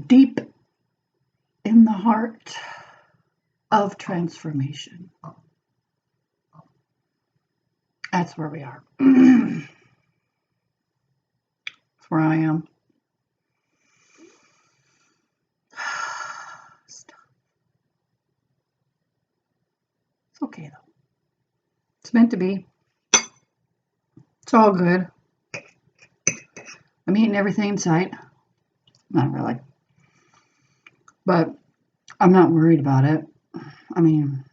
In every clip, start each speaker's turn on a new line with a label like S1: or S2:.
S1: deep in the heart of transformation. That's where we are. That's where I am. It's okay though. It's meant to be. It's all good. I'm eating everything in sight. Not really. But I'm not worried about it. I mean,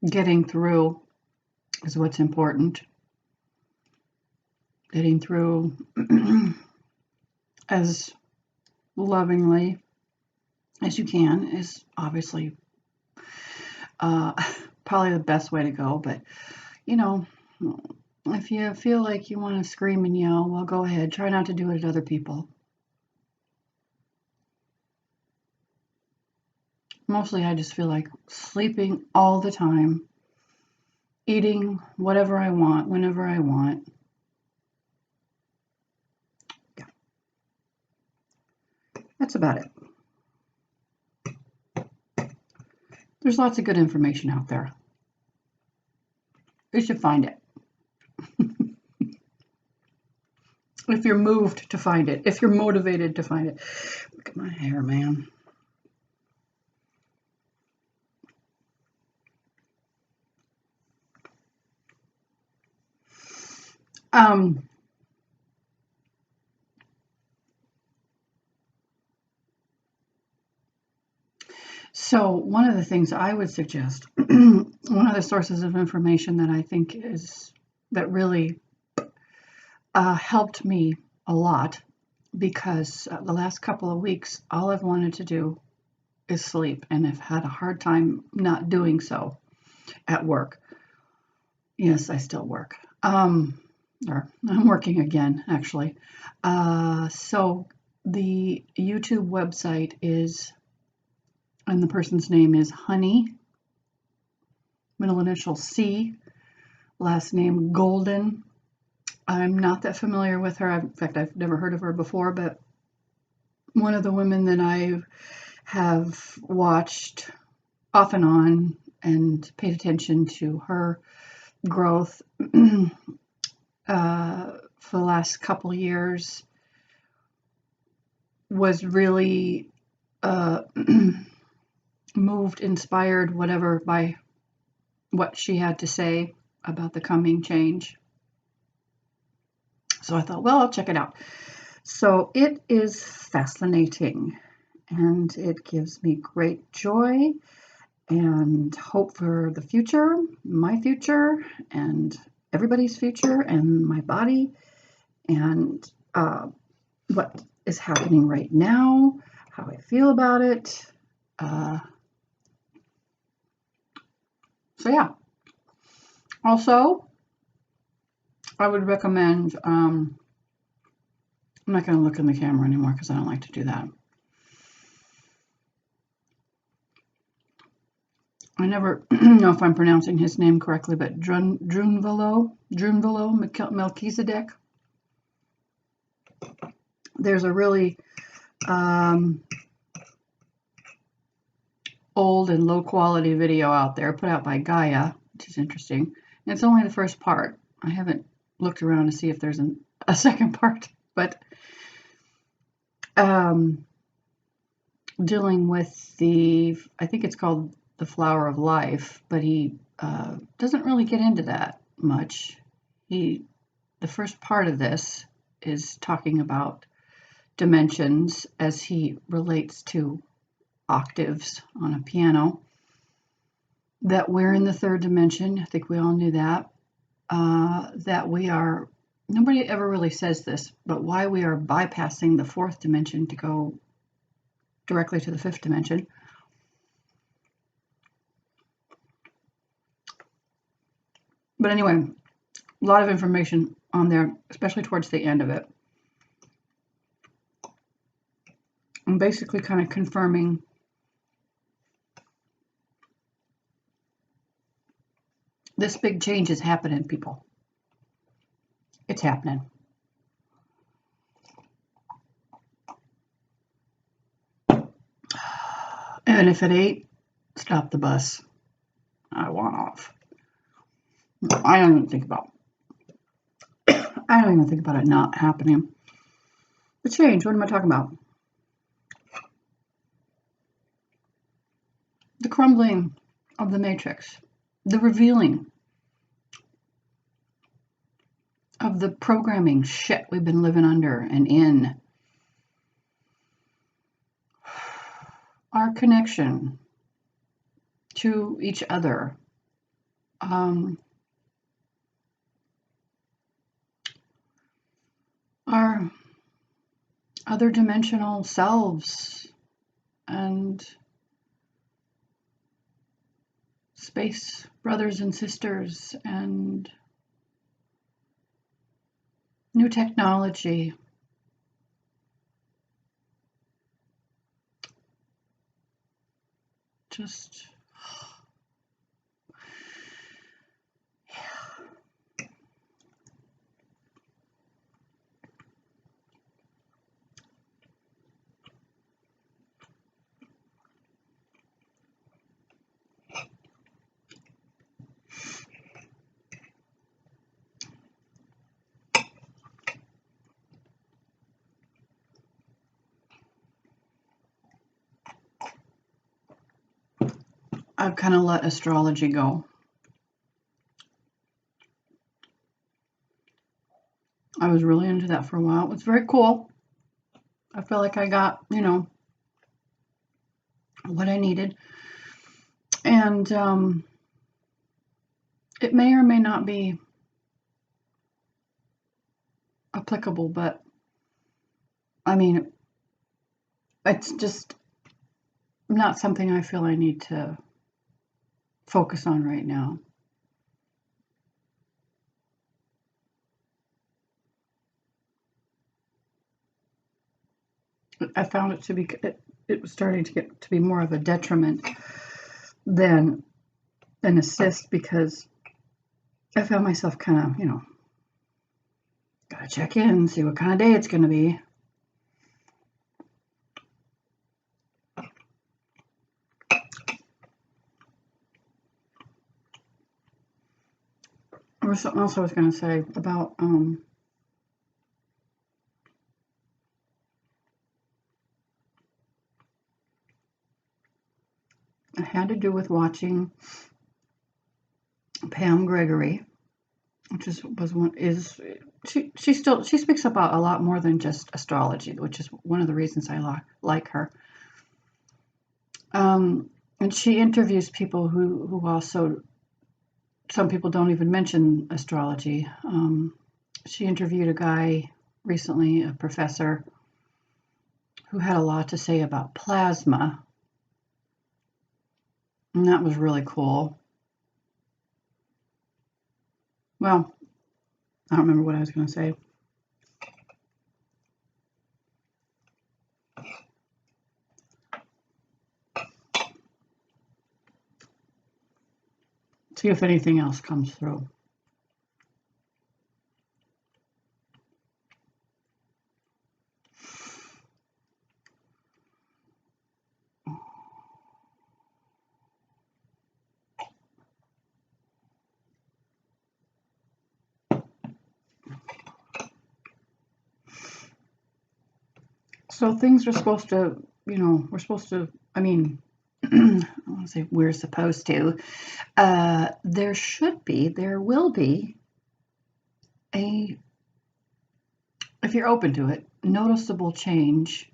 S1: getting through is what's important. Getting through as lovingly as you can is obviously probably the best way to go. But, you know, if you feel like you want to scream and yell, well, go ahead. Try not to do it at other people. Mostly I just feel like sleeping all the time, eating whatever I want, whenever I want. Yeah. That's about it. There's lots of good information out there. You should find it. If you're moved to find it, if you're motivated to find it. Look at my hair, man. So one of the things I would suggest, one of the sources of information that I think that really helped me a lot, because the last couple of weeks, all I've wanted to do is sleep, and I've had a hard time not doing so at work. Yes, I still work. Or I'm working again, actually. So the YouTube website is, and the person's name is Honey, middle initial C, last name Golden. I'm not that familiar with her. In fact, I've never heard of her before, but one of the women that I have watched off and on and paid attention to her growth for the last couple years was really moved, inspired, whatever, by what she had to say about the coming change. So I thought, well, I'll check it out. So it is fascinating, and it gives me great joy and hope for the future, my future, and everybody's future, and my body, and what is happening right now, how I feel about it. So yeah. Also, I would recommend, I'm not going to look in the camera anymore because I don't like to do that. I never know if I'm pronouncing his name correctly, but Drunvalo Melchizedek. There's a really old and low quality video out there put out by Gaia, which is interesting. And it's only the first part. I haven't looked around to see if there's a second part, but dealing with I think it's called the Flower of Life, but he doesn't really get into that much. The first part of this is talking about dimensions as he relates to octaves on a piano, that we're in the third dimension. I think we all knew that. That we are, nobody ever really says this, but why we are bypassing the fourth dimension to go directly to the fifth dimension. But anyway, a lot of information on there, especially towards the end of it. I'm basically kind of confirming this big change is happening, people. It's happening. And if it ain't, stop the bus. I want off. I don't even think about it not happening. The change, what am I talking about? The crumbling of the matrix, the revealing of the programming shit we've been living under and in. Our connection to each other. Our other dimensional selves and space brothers and sisters and new technology. Just I've kind of let astrology go. I was really into that for a while. It was very cool. I feel like I got, what I needed. And it may or may not be applicable, but I mean, it's just not something I feel I need to focus on right now. I found it to be, it was starting to get to be more of a detriment than an assist, because I found myself kind of, gotta check in, see what kind of day it's going to be. There was something else I was going to say about it had to do with watching Pam Gregory, which she speaks about a lot more than just astrology, which is one of the reasons I like her. And she interviews people who also, some people don't even mention astrology. She interviewed a guy recently, a professor, who had a lot to say about plasma. And that was really cool. Well, I don't remember what I was going to say. See if anything else comes through. So things are supposed to, we're supposed to, I want to say we're supposed to. There will be if you're open to it, noticeable change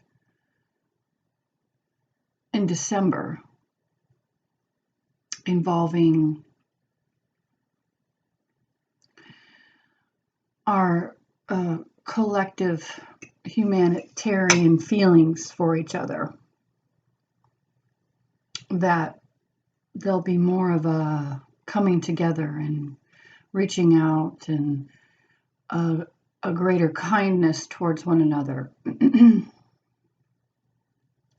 S1: in December involving our collective humanitarian feelings for each other. That there'll be more of a coming together and reaching out and a greater kindness towards one another.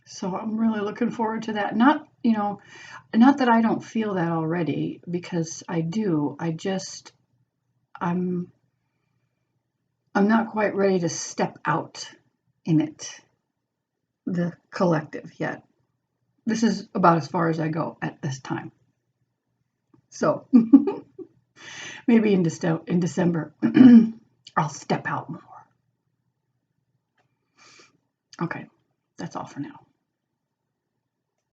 S1: So I'm really looking forward to that. Not that I don't feel that already, because I do. I'm I'm not quite ready to step out in it, the collective, yet. This is about as far as I go at this time. So maybe in December, I'll step out more. Okay, that's all for now.